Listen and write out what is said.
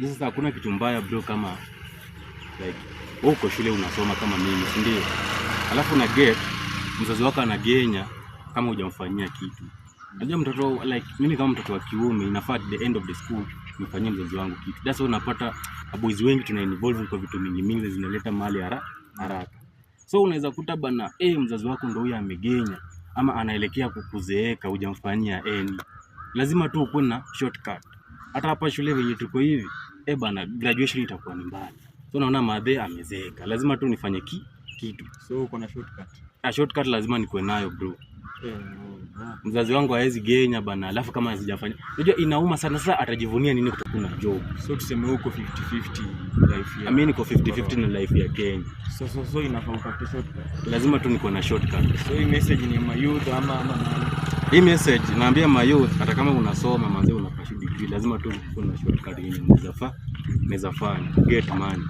Sasa hakuna kitu mbaya bro kama like uko shule unasoma kama mimi, si ndio? Alafu na get mzazi wako anagenya kama hujamfanyia kitu. Unajua mtoto like mimi kama mtoto wa kiume inafaa at the end of the school nifanyie mzazi wangu kitu. That's why unapata boys wengi tuna involve kwa vitu mingi zinaleta mali haraka. So unaweza kuta bana mzazi wako ndio huyo amegenya ama anaelekea kukuzeeka hujamfanyia lazima tu uko na shortcut. Hata hapa shule venye tuko hivi bana graduation itakuwa ni mbali. So naona madhe amezeeka. Lazima tu nifanye kitu. So uko na shortcut. Shortcut lazima nikuwe nayo bro. Mzazi wangu hawezi genya bana, alafu kama sijafanya. Unajua inauma sana, sasa atajivunia nini kutokuwa na job? So tuseme huko 50-50 life ya. Mimi niko 50-50 na life ya Kenya. So inafaa upate shortcut. Lazima tu niko na shortcut. So hii message ni ma youth ama nani? Hii message naambia ma youth, hata kama unasoma manze unapaswa degree, lazima tu uko na shortcut yenye unaweza fanya get money.